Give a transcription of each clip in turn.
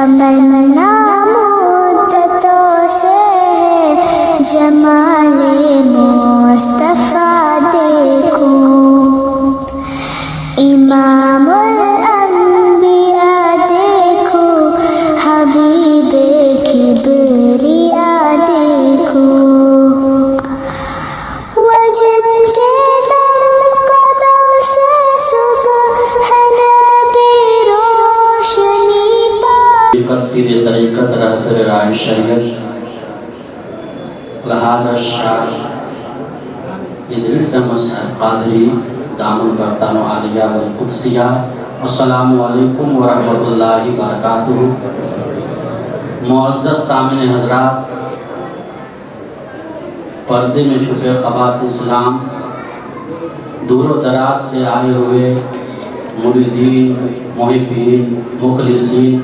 تمنا مدتوں سے ہے جمال مصطفیٰ دیکھوں، امام الانبیاء دیکھوں، حبیب کبریا دیکھوں، وجد کے دم قدم سے صبح ہے نبی روشنی پا تیرے طریقت رہتے رائے شریعت لہذا شاہ ادریس احمد صاحب قادری دامن برطان و عالیہ والقدسیہ۔ السلام علیکم ورحمۃ اللہ وبرکاتہ۔ معزز سامعین حضرات، پردے میں چھپے خوات اسلام، دور و دراز سے آئے ہوئے مریدین، محبین، مخلصین،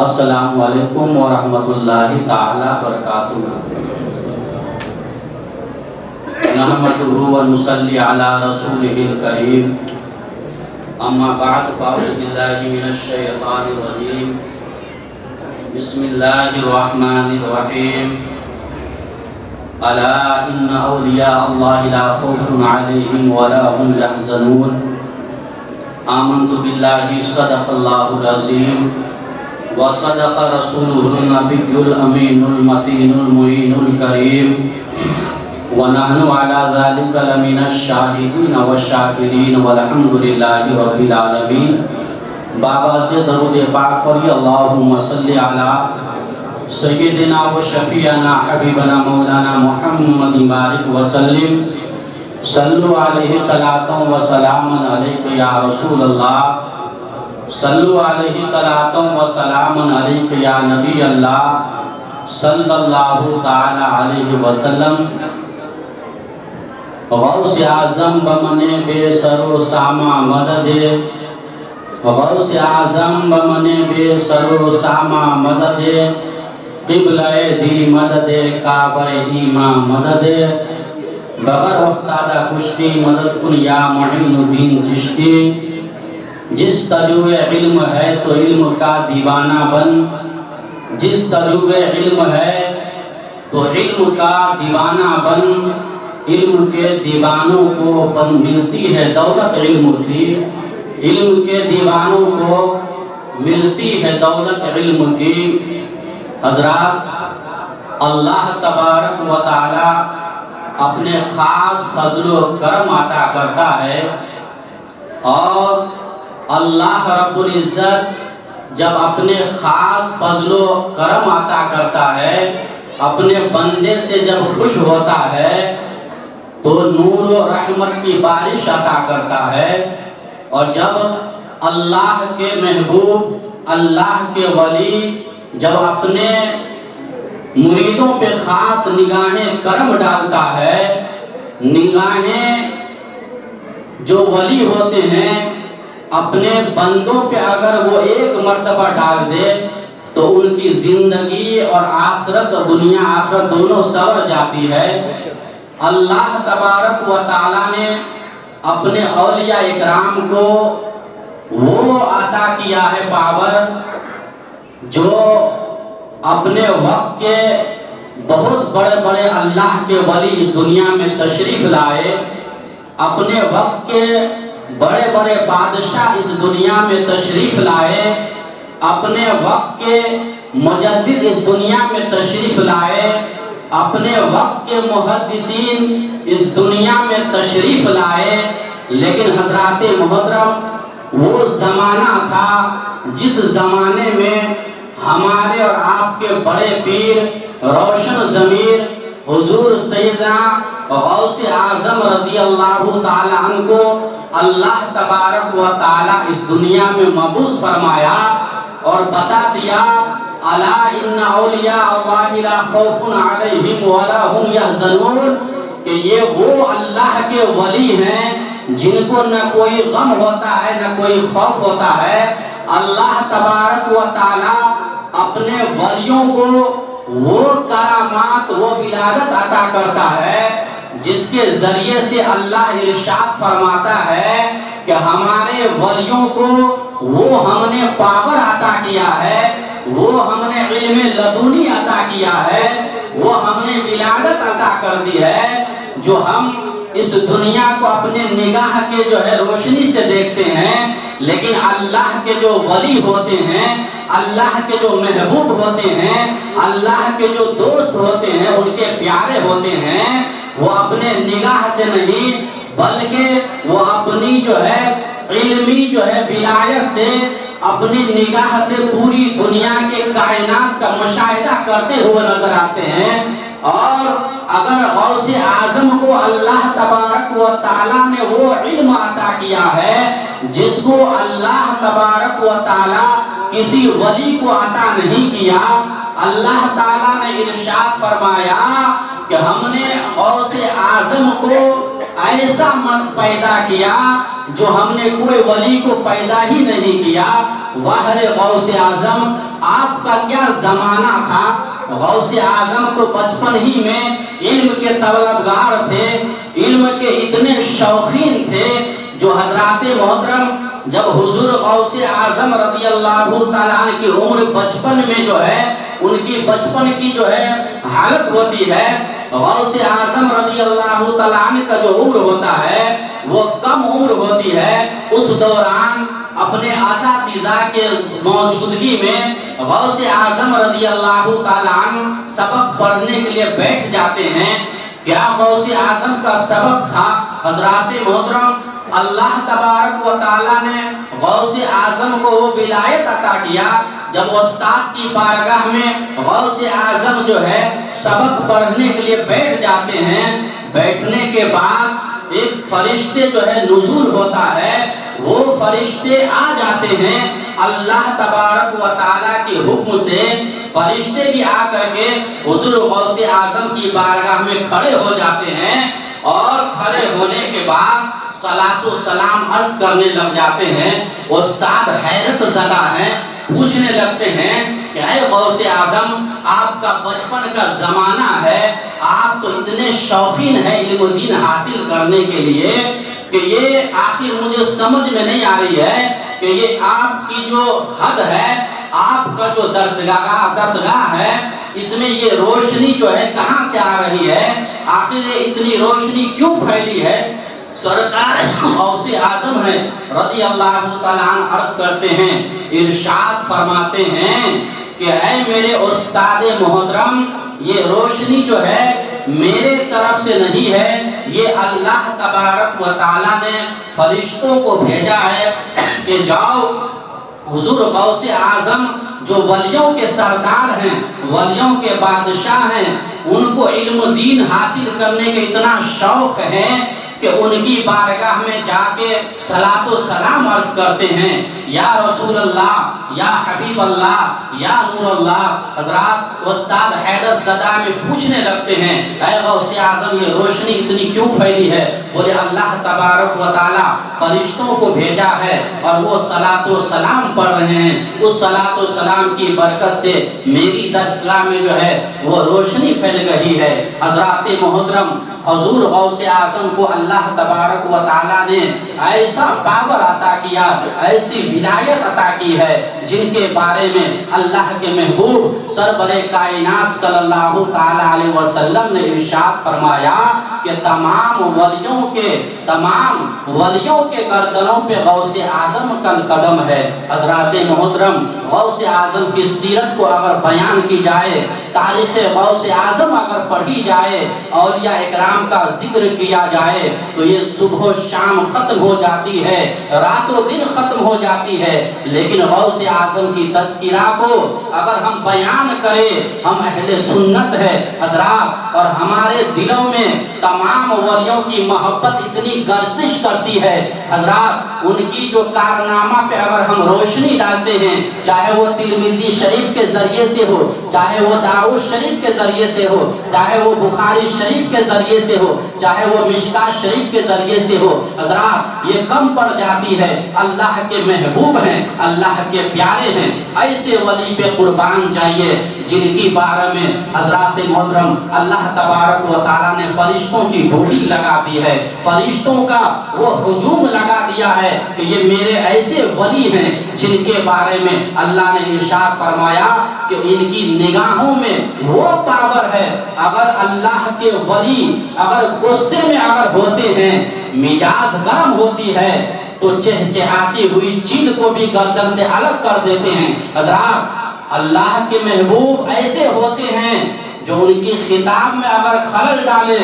السلام علیکم ورحمۃ اللہ تعالی وبرکاتہ۔ نحمدہ و نصلی علی رسولہ الکریم، اما بعد فاعوذ باللہ من الشیطان الرجیم، بسم اللہ الرحمن الرحیم۔ الا ان اولیاء اللہ لا خوف علیہم ولا هم یحزنون۔ آمنت باللہ صدق اللہ العظیم وصدق رسولہ النبی الامین المتین المعین الکریم، ونحن على ذلك لمن الشاہدین والشاکرین والحمد للہ رب العالمین۔ بابا سے درود پاک پڑھی، اللہم صلی علی سیدنا و شفیعنا حبیبنا مولانا محمد بارک وسلم۔ صلو علیہ صلاۃ و سلام علیک یا رسول اللہ، صلو علیہ صلاۃ و سلام علیک یا نبی اللہ صلی اللہ تعالی علیہ وسلم۔ غوث اعظم بمنے بے سر و ساما مدد، غوث اعظم بمنے بے سر و ساما مدد، قبلہ دی مدد کعبہ ایمان مدد، بغیر افتادہ کشتی مدد کن یا معین الدین چشتی۔ جس تجربے علم ہے تو علم کا دیوانہ بن، جس تجربے علم ہے تو علم کا دیوانہ بن، علم کے دیوانوں کو ملتی ہے دولت علم کی، علم کے دیوانوں کو ملتی ہے دولت علم کی۔ حضرات، اللہ تبارک و تعالی اپنے خاص فضل و کرم عطا کرتا ہے، اور اللہ رب العزت جب اپنے خاص فضل و کرم عطا کرتا ہے، اپنے بندے سے جب خوش ہوتا ہے تو نور و رحمت کی بارش عطا کرتا ہے، اور جب اللہ کے محبوب، اللہ کے ولی جب اپنے مریدوں پہ خاص نگاہیں کرم ڈالتا ہے، نگاہیں جو ولی ہوتے ہیں اپنے بندوں پہ اگر وہ ایک مرتبہ ڈال دے تو ان کی زندگی اور آخرت، دنیا آخرت دونوں سنور جاتی ہے۔ اللہ تبارک و تعالیٰ نے اپنے اولیاء اکرام کو وہ عطا کیا ہے پاور، جو اپنے وقت کے بہت بڑے بڑے اللہ کے ولی اس دنیا میں تشریف لائے، اپنے وقت کے بڑے بڑے بادشاہ اس دنیا میں تشریف لائے، اپنے وقت کے مجدد اس دنیا میں تشریف لائے، اپنے وقت کے محدثین اس دنیا میں تشریف لائے۔ لیکن حضرات محترم، وہ زمانہ تھا جس زمانے میں ہمارے اور آپ کے بڑے پیر، روشن ضمیر حضور سیدنا غوث اعظم رضی اللہ تعالی عنہ کو اللہ تبارک و تعالی اس دنیا میں مبعوث فرمایا اور بتا دیا، الا ان اولیاء اللہ لا خوف علیہم ولا هم یحزنون، کہ یہ وہ اللہ کے ولی ہیں جن کو نہ کوئی غم ہوتا ہے نہ کوئی خوف ہوتا ہے۔ اللہ تبارک و تعالی اپنے ولیوں کو وہ کرامات، وہ ولادت عطا کرتا ہے جس کے ذریعے سے اللہ ارشاد فرماتا ہے کہ ہمارے ولیوں کو وہ ہم نے پاور عطا کیا ہے، وہ ہم نے علم لدنی عطا کیا ہے، وہ ہم نے ولادت عطا کر دی ہے، جو ہم اس دنیا کو اپنے نگاہ کے جو ہے روشنی سے دیکھتے ہیں، لیکن اللہ کے جو ولی ہوتے ہیں، اللہ کے جو محبوب ہوتے ہیں، اللہ کے جو دوست ہوتے ہیں، ان کے پیارے ہوتے ہیں، وہ اپنے نگاہ سے نہیں بلکہ وہ اپنی جو ہے علمی جو ہے ولایت سے، اپنی نگاہ سے پوری دنیا کے کائنات کا مشاہدہ کرتے ہوئے نظر آتے ہیں۔ اور اگر غوث اعظم کو اللہ تبارک و تعالیٰ نے وہ علم عطا کیا ہے جس کو اللہ تبارک و تعالیٰ کسی ولی کو عطا نہیں کیا، اللہ تعالیٰ نے ارشاد فرمایا کہ ہم نے غوث اعظم کو ایسا مرد پیدا کیا جو ہم نے کوئی ولی کو پیدا ہی نہیں کیا۔ واہ غوث اعظم، آپ کا کیا زمانہ تھا؟ غوث اعظم تو بچپن ہی میں علم کے طلبگار تھے، علم کے اتنے شوقین تھے، جو حضرات محترم جب حضور غوث اعظم رضی اللہ تعالیٰ عنہ کی عمر بچپن میں جو ہے، ان کی بچپن کی جو ہے حالت ہوتی ہے، غوث اعظم رضی اللہ تعالیٰ عنہ کا جو عمر ہوتا ہے وہ کم عمر ہوتی ہے۔ اس دوران اپنے اساتذہ کے موجودگی میں غوث اعظم رضی اللہ تعالیٰ عنہ سبق پڑھنے کے لیے بیٹھ جاتے ہیں۔ کیا غوث اعظم کا سبق تھا؟ حضرات محترم، اللہ تبارک و تعالیٰ نے غوث اعظم کو وہ ولایت عطا کیا، جب استاد کی بارگاہ میں غوث اعظم جو ہے سبق پڑھنے کے لیے بیٹھ جاتے ہیں، بیٹھنے کے بعد ایک فرشتے جو ہے نزول ہوتا ہے، وہ فرشتے آ جاتے ہیں اللہ تبارک و تعالیٰ کے حکم سے۔ فرشتے بھی آ کر کے حضور غوث اعظم کی بارگاہ میں کھڑے ہو جاتے ہیں، اور کھڑے ہونے کے بعد صلاۃ و سلام عرض کرنے لگ جاتے ہیں۔ استاد حیرت زدہ ہیں، پوچھنے لگتے ہیں کہ اے غوث اعظم، آپ کا بچپن کا زمانہ ہے، آپ تو اتنے شوقین ہیں علم دین حاصل کرنے کے لیے کہ یہ آخر مجھے سمجھ میں نہیں آ رہی ہے کہ یہ آپ کی جو حد ہے، آپ کا جو درسگاہ ہے، اس میں یہ روشنی جو ہے کہاں سے آ رہی ہے؟ آخر یہ اتنی روشنی کیوں پھیلی ہے؟ سرکار غوث اعظم ہے رضی اللہ تعالیٰ عنہ عرض کرتے ہیں، ارشاد فرماتے ہیں کہ اے میرے استاد محترم، یہ روشنی جو ہے میرے طرف سے نہیں ہے، یہ اللہ تبارک و تعالیٰ نے فرشتوں کو بھیجا ہے کہ جاؤ حضور غوث اعظم جو ولیوں کے سردار ہیں، ولیوں کے بادشاہ ہیں، ان کو علم دین حاصل کرنے کے اتنا شوق ہے کہ ان کی بارگاہ میں جا کے صلاۃ و سلام عرض کرتے ہیں، یا رسول اللہ، یا حبیب اللہ، یا نور اللہ۔ حضرات استاد حیدر زدہ میں پوچھنے لگتے ہیں، اے غوث اعظم، یہ روشنی اتنی کیوں پھیلی ہے؟ بولے اللہ تبارک و تعالیٰ فرشتوں کو بھیجا ہے اور وہ صلاۃ و سلام پڑھ رہے ہیں، اس صلاۃ و سلام کی برکت سے میری درسگاہ میں جو ہے وہ روشنی پھیل گئی ہے۔ حضرات محترم، حضور غوث اعظم کو اللہ تبارک و تعالیٰ نے ایسا پاور عطا کیا، ایسی ولایت عطا کی ہے، جن کے بارے میں اللہ کے محبوب سرور کائنات صلی اللہ تعالیٰ علیہ وسلم نے ارشاد فرمایا کہ تمام ولیوں کے گردنوں پہ غوث اعظم کا قدم ہے۔ حضرات محترم، غوث اعظم کی سیرت کو اگر بیان کی جائے، تاریخ غوث اعظم اگر پڑھی جائے، اولیاء اکرام کا ذکر کیا جائے تو یہ صبح و شام ختم ہو جاتی ہے، رات و دن ختم ہو جاتی ہے، لیکن غوث اعظم کی تذکرہ کو اگر ہم بیان کریں، ہم اہل سنت ہے حضرات، اور ہمارے دلوں میں تمام ولیوں کی محبت اتنی گردش کرتی ہے حضرات، ان کی جو کارنامہ پہ اگر ہم روشنی ڈالتے ہیں، چاہے وہ ترمذی شریف کے ذریعے سے ہو، چاہے وہ داؤد شریف کے ذریعے سے ہو، چاہے وہ بخاری شریف کے ذریعے سے ہو، چاہے وہ مشکات شریف کے ذریعے سے ہو، حضرات یہ کم پڑ جاتی ہے۔ اللہ کے محبوب ہیں، اللہ کے پیارے ہیں، ایسے ولی پہ قربان جائیے جن کی بارے میں حضرات محترم اللہ تبارک و تعالیٰ نے فرشتوں کی ڈیوٹی لگا دی ہے، فرشتوں کا وہ ہجوم لگا دیا ہے ہے کہ یہ میرے ایسے ولی ہیں جن کے بارے میں اللہ نے ارشاد فرمایا کہ ان کی نگاہوں میں وہ پاور ہے، اگر اللہ کے ولی اگر غصے میں اگر ہوتے ہیں، مزاج گرم ہوتی ہے تو چہچہاتی ہوئی چیل کو بھی گردن سے الگ کر دیتے ہیں۔ حضرات، اللہ کے محبوب ایسے ہوتے ہیں جو ان کی خطاب میں اگر خلل ڈالے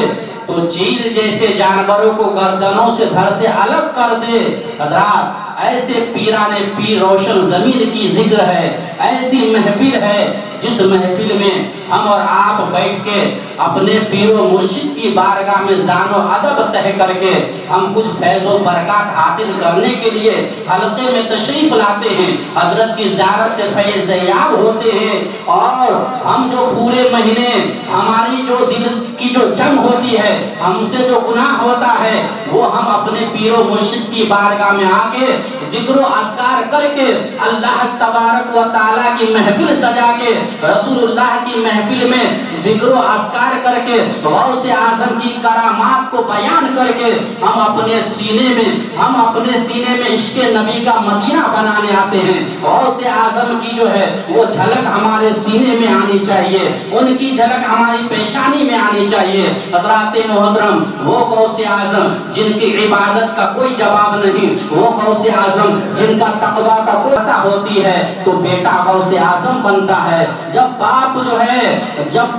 تو چیل جیسے جانوروں کو گردنوں سے دھر سے الگ کر دے۔ حضرات، ایسے پیران پیر روشن زمین کی ذکر ہے، ایسی محفل ہے جس محفل میں ہم اور آپ بیٹھ کے اپنے پیر و مرشد کی بارگاہ میں زان و ادب طے کر کے ہم کچھ فیض و برکات حاصل کرنے کے لیے حلقے میں تشریف لاتے ہیں، حضرت کی زیارت سے فیض یاب ہوتے ہیں، اور ہم جو پورے مہینے ہماری جو دل کی جو جنگ ہوتی ہے، ہم سے جو گناہ ہوتا ہے، وہ ہم اپنے پیر و مرشد کی بارگاہ میں آ کے ذکر و اذکار کر کے اللہ تبارک و تعالیٰ کی محفل سجا کے رسول اللہ کی محفل میں ذکر و اذکار کر کے غوث اعظم کی کرامات کو بیان کر کے ہم اپنے سینے میں عشق نبی کا مدینہ بنانے آتے ہیں۔ غوث اعظم کی جو ہے وہ جھلک ہمارے سینے میں آنی چاہیے، ان کی جھلک ہماری پیشانی میں آنی چاہیے۔ حضرات محترم، وہ غوث اعظم جن کی عبادت کا کوئی جواب نہیں، وہ غوث اعظم جن کا تقویٰ کا کوئی ایسا ہوتی ہے تو بیٹا غوث اعظم بنتا ہے۔ جب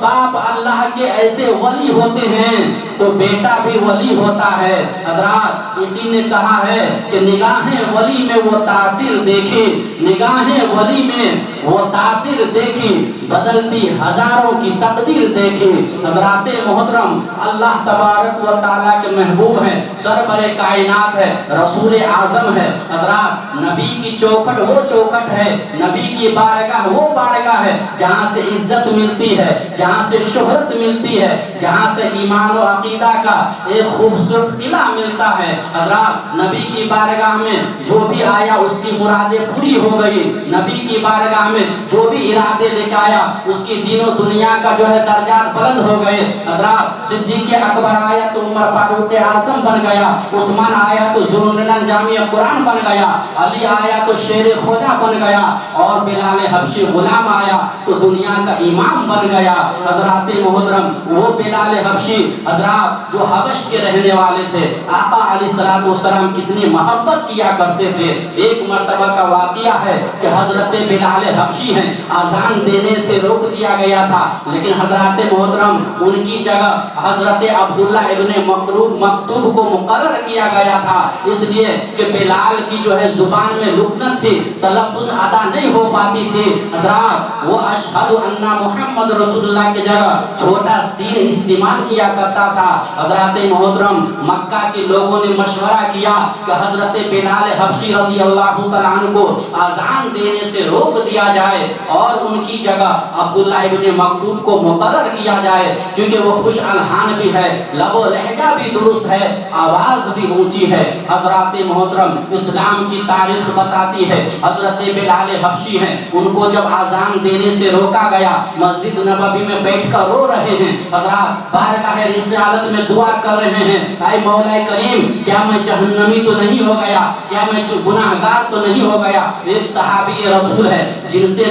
باپ اللہ کے ایسے ولی ہوتے ہیں تو بیٹا بھی ولی ہوتا ہے۔ حضرات، اسی نے کہا ہے کہ نگاہیں ولی میں وہ تاثیر دیکھی، نگاہیں ولی میں وہ تاثیر دیکھی، بدلتی ہزاروں کی تقدیر دیکھی۔ حضرات محترم، اللہ تبارک و تعالیٰ کے محبوب ہیں، سرور کائنات ہے، رسول اعظم ہے۔ حضرات، نبی کی چوکھٹ وہ چوکھٹ ہے، نبی کی بارگاہ وہ بارگاہ ہے جہاں سے عزت ملتی ہے، جہاں سے شہرت ملتی ہے، جہاں سے ایمان و عقیدہ کا ایک خوبصورت قلعہ ملتا ہے۔ حضرات، نبی کی بارگاہ میں جو بھی آیا اس کی مرادیں پوری ہو گئی، نبی کی بارگاہ میں جو بھی ارادے لے کے آیا اس کی دین و دنیا کا جو ہے درجات بلند ہو گئے۔ حضرات، صدیق اکبر آیا تو عمر فاروق اعظم بن گیا، عثمان آیا تو ذوالنورین جامع قرآن بن گیا، علی آیا تو شیر خدا بن گیا، اور بلال حبشی غلام آیا تو دنیا کا امام بن گیا۔ حضرات محترم، وہ بلال حبشی حضرات جو حبش کے رہنے والے تھے، آقا علیہ السلام کتنی محبت کیا کرتے تھے۔ ایک مرتبہ کا واقعہ ہے کہ حضرت بلال حبشی ہیں، اذان دینے سے روک دیا گیا تھا، لیکن حضرات محترم ان کی جگہ حضرت عبداللہ ابن مکتوب کو مقرر کیا گیا تھا، اس لیے کہ بلال کی جو ہے زبان میں لکنت تھی، تلفظ ادا نہیں ہو پاتی تھی۔ حضرات، وہ اشہد ان محمد رسول اللہ کی جگہ چھوٹا سین استعمال کیا کرتا تھا۔ حضرات محترم، مکہ کے لوگوں نے مشورہ کیا کہ حضرت بلال حبشی رضی اللہ تعالیٰ عنہ کو اذان دینے سے روک دیا جائے اور ان کی جگہ عبداللہ ابن مکتوب کو مقرر کیا جائے، کیونکہ وہ خوش الحان بھی ہے، لب و لہجہ بھی درست ہے، آواز بھی اونچی ہے۔ حضرات محترم، اسلام کی تاریخ بتاتی ہے حضرت بلال حبشی ہیں، ان کو جب اذان دینے سے روکا گیا، مسجد نبوی میں بیٹھ کر رو رہے ہیں، حضرات بارگاہ رسالت میں دعا کر رہے ہیں، اے مولا کریم، کیا میں جہنمی تو نہیں ہو گیا، کیا میں گناہگار تو نہیں ہو گیا۔ ایک صحابی رسول ہے جن سے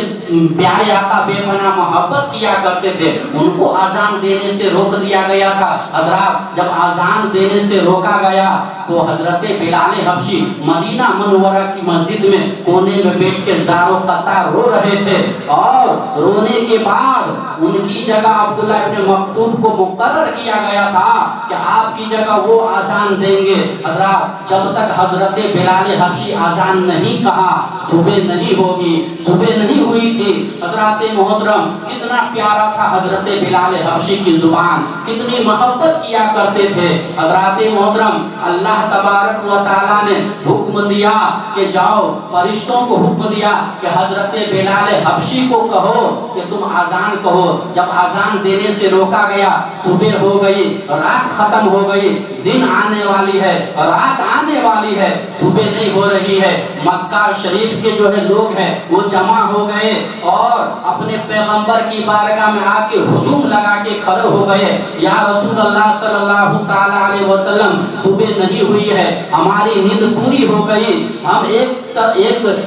پیارے آقا بے پناہ محبت کیا کرتے تھے، ان کو اذان دینے سے روک دیا گیا تھا۔ حضرات، جب اذان دینے سے روکا گیا تو حضرت بلال حبشی مدینہ منورہ کی مسجد میں کونے میں بیٹھ کے زاروں قطار رو رہے تھے، اور رونے کے بعد ان کی جگہ عبداللہ ابن مکتوب کو مقرر کیا گیا تھا کہ آپ کی جگہ وہ اذان دیں گے۔ حضرات، جب تک حضرت بلال حبشی اذان نہیں کہا صبح نہیں ہوگی، صبح نہیں ہوئی تھی۔ حضرات محترم، کتنا پیارا تھا حضرت بلال حبشی کی زبان، کتنی محبت کیا کرتے تھے۔ حضرات محترم، اللہ تبارک و تعالیٰ نے حکم دیا کہ جاؤ، فرشتوں کو حکم دیا کہ حضرت بلال حبشی کو کہو کہ تم اذان کہو۔ جب اذان دینے سے روکا گیا، صبح ہو گئی، رات ختم ہو گئی، دن آنے والی ہے، رات آنے والی ہے، صبح نہیں ہو رہی ہے۔ مکہ شریف کے جو ہے لوگ ہیں وہ جمع ہو گئے اور اپنے پیغمبر کی بارگاہ میں آ کے ہجوم لگا کے کھڑے ہو گئے، یا رسول اللہ صلی اللہ تعالی علیہ وسلم، صبح نہیں ہوئی ہے، ہماری نیند پوری ہو ہو گئی, ہم ایک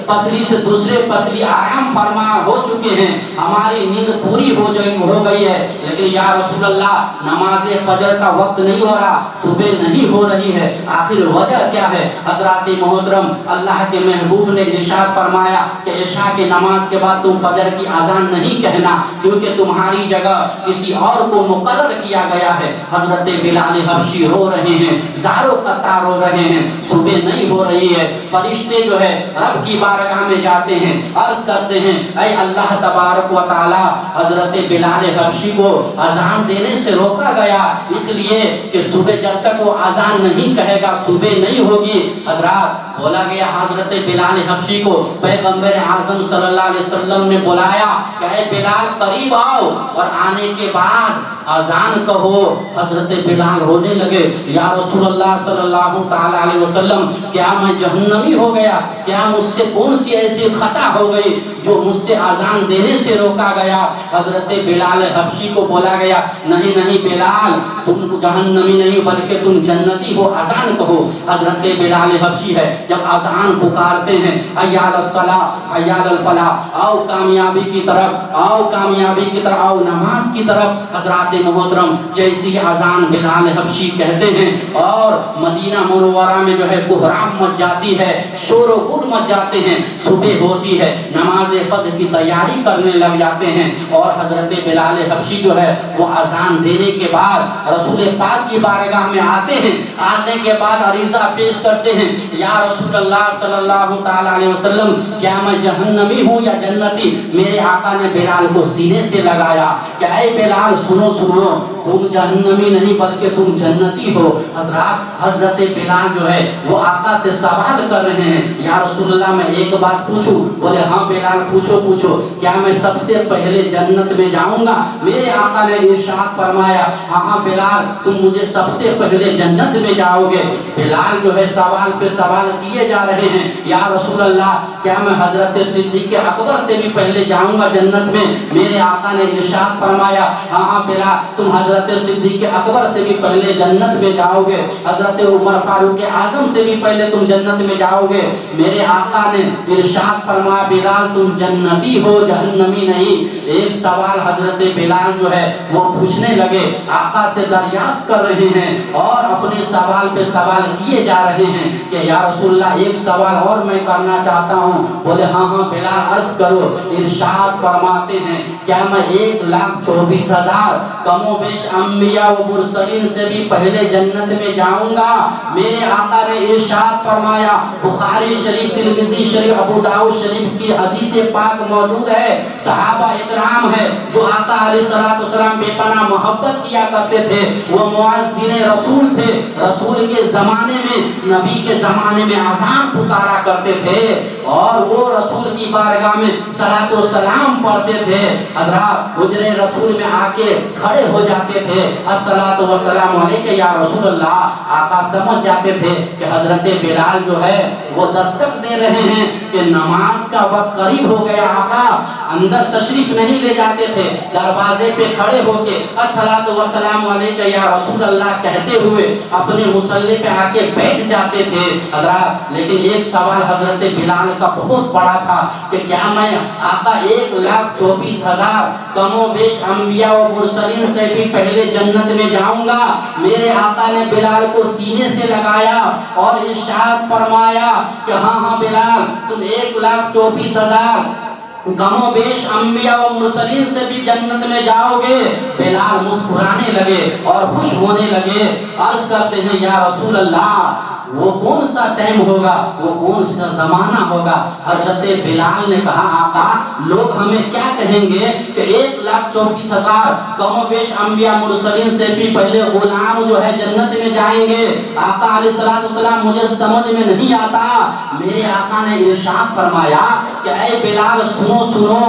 پسلی سے دوسرے پسلی آرام فرما ہو چکے ہیں, ہماری نیند پوری ہو گئی ہے, لیکن یا رسول اللہ نماز فجر کا وقت نہیں ہو رہا, صبح نہیں ہو رہی ہے, آخر وجہ کیا ہے؟ حضرات محترم, اللہ کے محبوب نے ارشاد فرمایا کہ عشاء کی نماز کے بعد تم فجر کی اذان نہیں کہنا, کیونکہ تمہاری جگہ کسی اور کو مقرر کیا گیا ہے. حضرت بلال حبشی رو رہے ہیں, زاروں قطار رو رہے ہیں, صبح نہیں ہو رہی ہے. فرشتے جو ہے رب کی بارگاہ میں جاتے ہیں, عرض کرتے ہیں اے اللہ تبارک و تعالی, حضرت بلال حبشی کو اذان دینے سے روکا گیا اس لیے کہ صبح جب تک وہ اذان نہیں کہے گا صبح نہیں ہوگی. حضرات بولا گیا حضرت بلال حبشی کو پیغمبر اعظم صلی اللہ علیہ وسلم نے بلایا کہ اے بلال قریب آؤ, اور آنے کے بعد اذان کہو. حضرت بلال رونے لگے, یا رسول اللہ صلی اللہ تعالی علیہ وسلم, کیا میں جہنمی ہو گیا؟ کیا مجھ سے کون سی ایسی خطا ہو گئی جو مجھ سے اذان دینے سے روکا گیا؟ حضرت بلال حبشی کو بولا گیا نہیں نہیں بلال, تم جہنمی نہیں بلکہ تم جنتی ہو, اذان کہو. حضرت بلال حبشی ہے جب اذان پکارتے ہیں حی علی الصلاۃ حی علی الفلاح, آؤ کامیابی کی طرف, آؤ کامیابی کی طرف, آؤ نماز کی طرف. حضرات محترم جیسی اذان بلال حبشی کہتے ہیں اور مدینہ منورہ میں جو ہے کوہرام مچ جاتی ہے, شور و غل مچ جاتے ہیں, صبح ہوتی ہے, نماز فجر کی تیاری کرنے لگ جاتے ہیں. اور حضرت بلال حبشی جو ہے وہ اذان دینے کے بعد رسول پاک کی بارگاہ میں آتے ہیں, آنے کے بعد عریضہ پیش کرتے ہیں, یا رسول اللہ صلی اللہ تعالی علیہ وسلم, کیا میں جہنمی ہوں یا جنتی؟ میرے آقا نے بلال کو سینے سے لگایا کہ اے بلال سنو سنو, تم جہنمی نہیں بلکہ تم جنتی ہو. حضرت بلال جو ہے وہ آقا سے سوال کر رہے ہیں, یا رسول اللہ میں ایک بات پوچھوں؟ بولے ہاں بلال پوچھو پوچھو, کیا میں سب سے پہلے جنت میں جاؤں گا؟ میرے آقا نے ارشاد فرمایا ہاں ہاں بلال تم مجھے سب سے پہلے جنت میں جاؤ گے. بلال جو ہے سوال پہ سوال کیے جا رہے ہیں, یا رسول اللہ کیا میں حضرت صدیق اکبر سے بھی پہلے جاؤں گا جنت میں؟ میرے آقا نے ارشاد فرمایا ہاں ہاں بلال تم حضرت صدیق اکبر سے بھی پہلے جنت میں جاؤ گے, حضرت عمر فاروق اعظم سے بھی پہلے تم جنت میں جاؤ گے. میرے آقا نے ارشاد فرمایا بلال تم جنتی ہو جہنمی نہیں. ایک سوال حضرت بلال جو ہے وہ پوچھنے لگے, آقا سے دریافت کر رہے ہیں اور اپنے سوال پہ سوال کیے جا رہے ہیں کہ یا رسول اللہ ایک سوال اور میں کرنا چاہتا ہوں. بولے ہاں ہاں بلال عرض کرو. ارشاد فرماتے ہیں کیا میں 1,24,000 کم و بیش انبیاء و مرسلین سے بھی پہلے جنت میں جاؤں گا؟ میرے آقا نے ارشاد فرمایا, بخاری شریف, ترمذی شریف, ابو داؤد شریف کی حدیث پاک موجود ہے, صحابہ اکرام ہے جو آقا علیہ الصلوۃ والسلام بے پناہ محبت کیا کرتے تھے, وہ مؤذن رسول تھے, رسول کے زمانے میں, نبی کے زمانے میں اذان پکارا کرتے تھے اور وہ رسول کی بارگاہ میں صلاۃ و سلام پڑھتے تھے. حضرات حجرے رسول میں آ کے کھڑے ہو جاتے تھے, الصلاۃ والسلام علیک یا رسول اللہ. آقا سمجھ جاتے تھے کہ حضرت بلال جو ہے وہ دستک دے رہے ہیں کہ نماز کا وقت قریب ہو گیا. آقا اندر تشریف نہیں لے جاتے تھے, دروازے پہ کھڑے ہو کے الصلاۃ والسلام علیک یا رسول اللہ کہتے ہوئے اپنے مصلی پہ آ کے بیٹھ جاتے تھے. حضرات لیکن ایک سوال حضرت بلال کا بہت بڑا تھا کہ کیا میں آقا 1,24,000 کم و بیش انبیاء و مرسلین سے بھی پہلے جنت میں جاؤں گا؟ میرے آقا نے بلال کو سینے سے لگایا اور ارشاد فرمایا کہ ہاں ہاں بلال تم 1,24,000 کم و بیش انبیاء و مرسلین سے بھی جنت میں جاؤ گے. بلال مسکرانے لگے اور خوش ہونے لگے, عرض کرتے ہیں یا رسول اللہ وہ کون سا ٹائم ہوگا, وہ کون سا زمانہ ہوگا؟ حضرت بلال نے کہا آقا لوگ ہمیں کیا کہیں گے کہ 1,24,000 کم و بیش انبیاء مرسلین سے بھی پہلے غلام جو ہے جنت میں جائیں گے. آقا علیہ الصلوۃ والسلام مجھے سمجھ میں نہیں آتا. میرے آقا نے ارشاد فرمایا کہ اے بلال سنو سنو,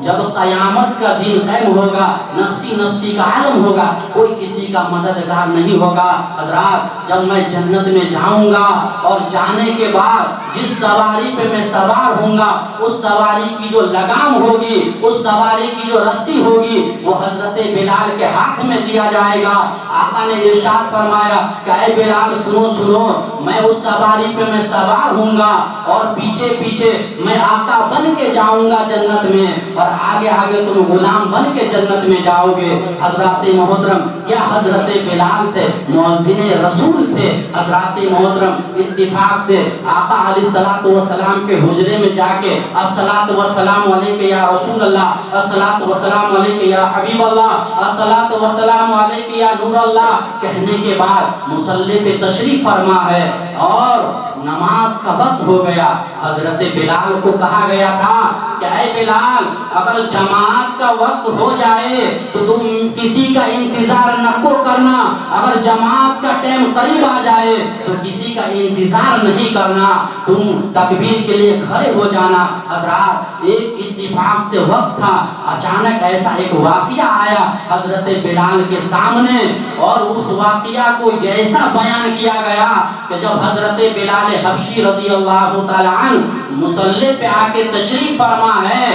جب قیامت کا دن قائم ہوگا نفسی نفسی کا عالم ہوگا, کوئی کسی کا مددگار نہیں ہوگا. حضرات جب میں جنت میں جاؤں گا اور جانے کے بعد جس سواری پہ میں سوار ہوں گا اس سواری کی جو لگام ہوگی، اس سواری کی جو رسی ہوگی وہ حضرت بلال کے ہاتھ میں دیا جائے گا۔ آقا نے ارشاد فرمایا کہ اے بلال سنو سنو، میں اس سواری پہ میں سوار ہوں گا اور پیچھے پیچھے میں آقا بن کے جاؤں گا جنت میں، اور آگے آگے تم غلام بن کے جنت میں جاؤ گے۔ حضرات محترم، کیا حضرت بلال تھے مؤذن رسول تھے؟ حضرات محترم، اتفاق سے آقا علیہ الصلوۃ والسلام کے حجرے میں جا کے الصلاۃ والسلام علیک یا رسول اللہ، الصلاۃ والسلام علیک یا حبیب اللہ، الصلاۃ والسلام علیک یا نور اللہ کہنے کے بعد مصلی پہ تشریف فرما ہے اور نماز کا وقت ہو گیا۔ حضرت بلال کو کہا گیا تھا کہ اے بلال، اگر جماعت کا وقت ہو جائے تو تم کسی کا انتظار نہ کو کرنا، اگر جماعت کا ٹائم قریب آ جائے تو کسی کا انتظار نہیں کرنا، تم تکبیر کے لیے کھڑے ہو جانا۔ حضرات ایک اتفاق سے وقت تھا، اچانک ایسا ایک واقعہ آیا حضرت بلال کے سامنے، اور اس واقعہ کو ایسا بیان کیا گیا کہ جب حضرت بلال حبشی رضی اللہ تعالی عنہ مصلی پہ آ کے تشریف فرما ہے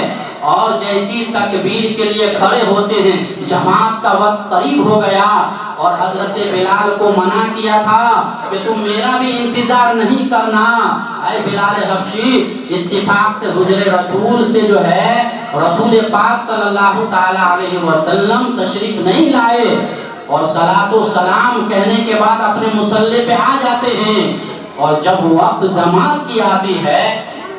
اور جیسی تکبیر کے لیے کھڑے ہوتے ہیں جماعت کا وقت قریب ہو گیا، اور حضرت بلال کو منع کیا تھا کہ تم میرا بھی انتظار نہیں کرنا۔ اے بلال حبشی، اتفاق سے حجر رسول سے جو ہے رسول پاک صلی اللہ تعالی علیہ وسلم تشریف نہیں لائے، اور صلاۃ و سلام کہنے کے بعد اپنے مصلی پہ آ جاتے ہیں، اور جب وقت جماعت کی آتی ہے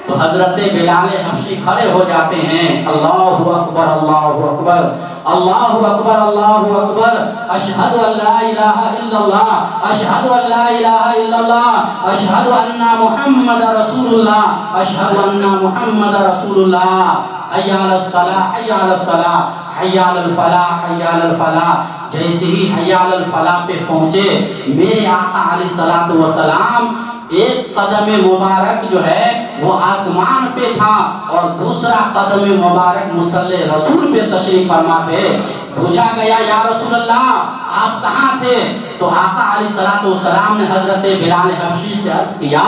تو حضرت بلال حبشی کھڑے ہو جاتے ہیں۔ اللہ اکبر اللہ اکبر اللہ اکبر اللہ اکبر، اشہد ان لا الہ الا اللہ اشہد ان لا الہ الا اللہ اشہد ان محمد رسول اللہ اشہد ان محمد رسول اللہ، حی علی الصلاۃ حی علی الصلاۃ حی علی الفلاح حی علی الفلاح۔ جیسے ہی حی علی الفلاح پہ پہنچے میرے آقا علیہ الصلوۃ والسلام ایک قدم مبارک جو ہے وہ آسمان پہ تھا اور دوسرا قدم مبارک مصلی رسول پہ تشریف فرما تھے۔ پوچھا گیا یا رسول اللہ آپ کہاں تھے؟ تو آقا علیہ الصلوۃ والسلام نے حضرت بلال حبشی سے عرض کیا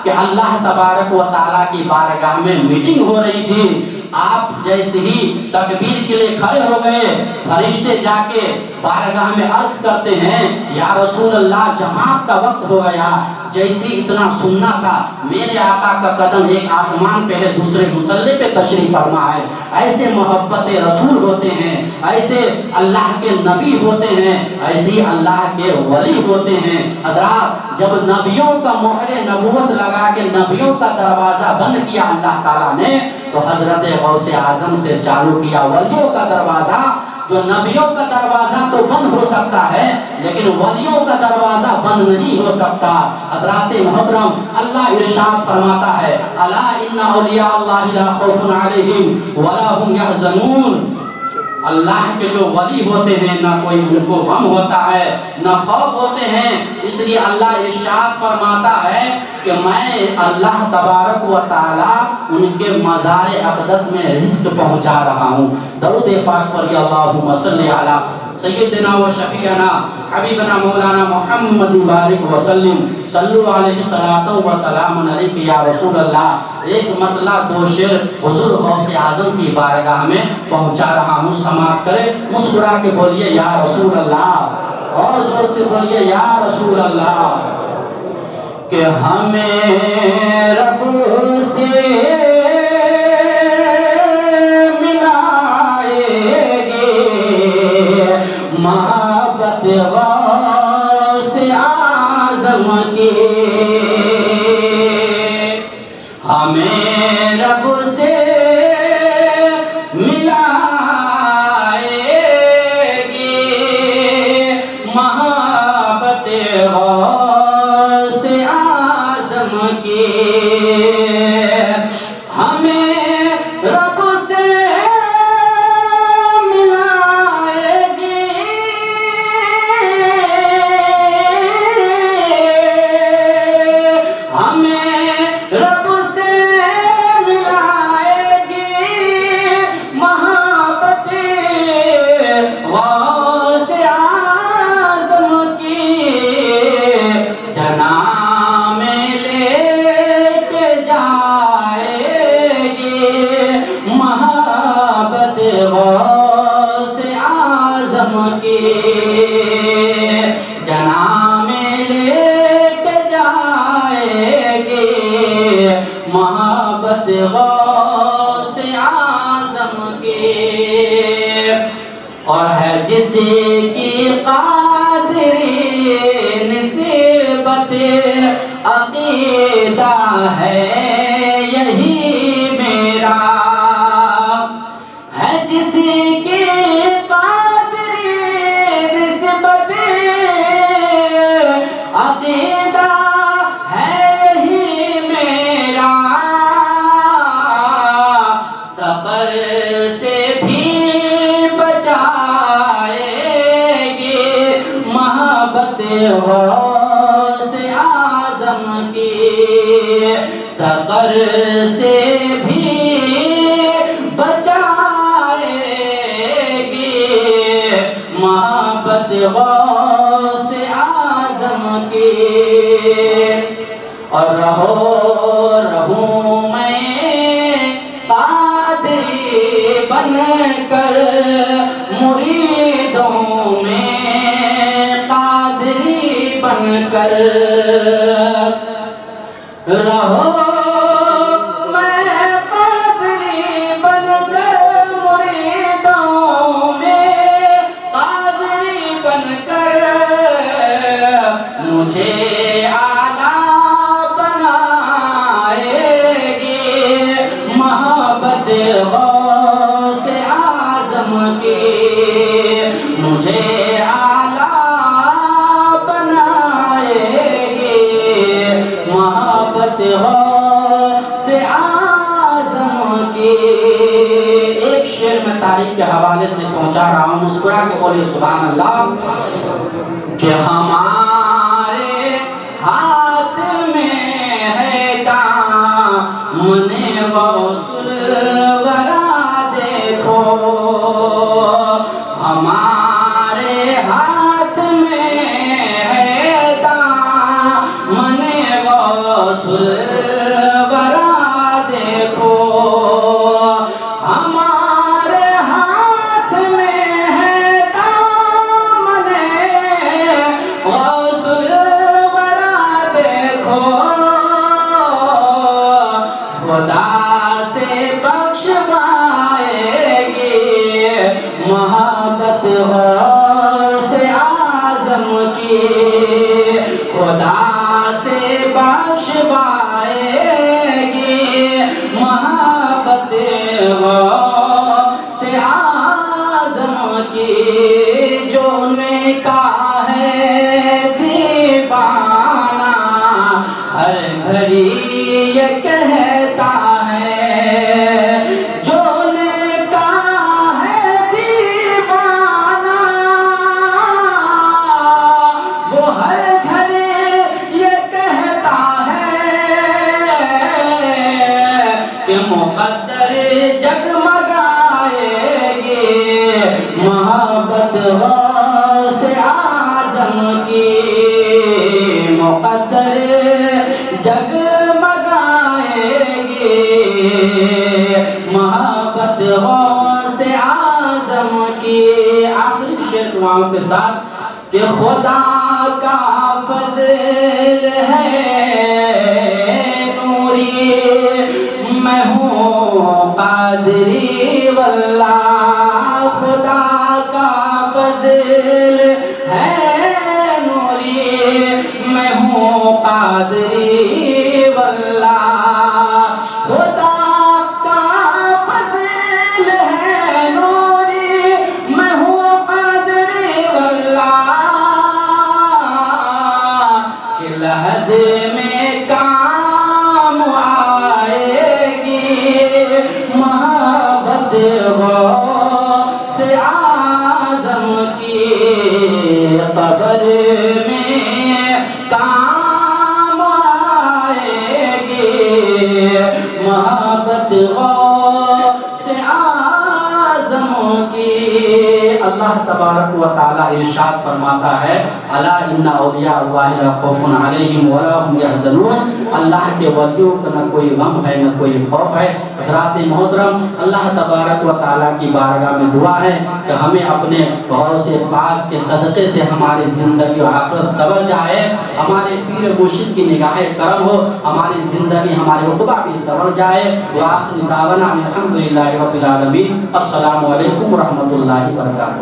کہ اللہ تبارک و تعالیٰ کی بارگاہ میں میٹنگ ہو رہی تھی، آپ جیسے ہی تکبیر کے لیے کھڑے ہو گئے فرشتے جا کے بارگاہ میں عرض کرتے ہیں یا رسول اللہ جماعت کا وقت ہو گیا۔ جیسے اتنا سننا تھا میرے آقا کا قدم ایک آسمان پہ ہے دوسرے مصلی پہ تشریف فرما ہے۔ ایسے محبت رسول ہوتے ہیں، ایسے اللہ کے نبی ہوتے ہیں، ایسے اللہ کے ولی ہوتے ہیں۔ حضرات جب نبیوں کا مہر نبوت لگا کے نبیوں کا دروازہ بند کیا اللہ تعالیٰ نے تو حضرت غوث اعظم سے چالو کیا ولیوں کا دروازہ۔ جو نبیوں کا دروازہ تو بند ہو سکتا ہے لیکن ولیوں کا دروازہ بند نہیں ہو سکتا۔ حضرات محترم، اللہ ارشاد فرماتا ہے الا ان اولیاء اللہ لا خوف علیہم ولا هم یحزنون۔ اللہ کے جو ولی ہوتے ہیں نہ کوئی ان کو غم ہوتا ہے نہ خوف ہوتے ہیں، اس لیے اللہ ارشاد فرماتا ہے کہ میں اللہ تبارک و تعالی ان کے مزار اقدس میں رزق پہنچا رہا ہوں۔ درود پاک پڑھیے اللہم صلی علی سیدنا و شفیعنا حبیبنا مولانا محمد بارک وسلم صلو علیہ صلاۃ و سلام علیک یا رسول اللہ۔ ایک مطلع دو شعر حضور غوث اعظم کی بارگاہ میں پہنچا رہا ہوں، سماعت کرے، مسکرا کے بولیے یا رسول اللہ، اور زور سے بولیے یا رسول اللہ۔ کہ ہمیں رب سے محبت غوث اعظم کی، ہمیں رب سے ملائے گی محبت غوث اعظم کی، ہمیں رب سے کی جناح میں لے کے جائے گی محبت غوث اعظم کی اور ہے جس کی قادری نسبت عقیدہ ہے یہی میرا ہے جس کی قادری نسبت عقیدہ ہے یہی میرا سفر سے بھی بچائے گی محبت غوث اعظم کی سفر سے بھی بچائے گی محبت غوث اعظم کی اور رہوں میں قادری بن کر مریدوں میں قادری بن کر رہو میں قادری بن کر مریدوں میں قادری بن کر مجھے اعلیٰ بنائے گی محبت غوث اعظم کی مجھے اعلیٰ بنائے گی محبت غوث اعظم کی ایک شعر میں تاریخ کے حوالے سے پہنچا رہا ہوں مسکرا کے بولے سبحان اللہ کہ ہمارے ہاتھ میں ہے دامن غوث الورا دیکھو ہمارے ہاتھ میں ہے دامن غوث الورا دیکھو ہمارے ہاتھ میں ہے دامن غوث الورا دیکھو خدا سے بخشوائے گی محبت غوث اعظم کی خدا سے بخشوائے گی محبت غوث اعظم کی جو نکاح ہے دیوانہ ہر گھڑی یہ کہتا ہے جو نکاح ہے دیوانہ وہ ہر گھڑی یہ کہتا ہے کہ مقدر جگمگائے گی محبت غوث اعظم کی مقدر جگمگائے گی محبت غوث اعظم کی آخری شعر دعاؤں کے ساتھ کہ خدا کا فضل ہے نوری میں ہوں قادری واللہ خدا کا فضل ہے نوری میں ہوں قادری واللہ خدا کا فضل ہے نوری میں ہوں قادری واللہ کہ لحد میں کام آئے گی محبت غوث اعظم کی قبر میں کام آئے گی محبت غوث اعظم کی اللہ تبارک و تعالی ارشاد فرماتا ہے الا ان اولیاء اللہ لا خوف علیہم ولا هم يحزنون، اللہ کے ولیوں کو نہ کوئی غم ہے نہ کوئی خوف ہے۔ حضرات محترم، اللہ تبارک و تعالی کی بارگاہ میں دعا ہے کہ ہمیں اپنے غوث پاک کے صدقے سے ہماری زندگی و آخرت سنور جائے، ہمارے پیر مرشد کی نگاہ کرم ہو، ہماری زندگی ہمارے عقبہ بھی سنور جائے۔ وآخر دعوانا الحمدللہ رب العالمین۔ السلام علیکم ورحمۃ اللہ وبرکاتہ۔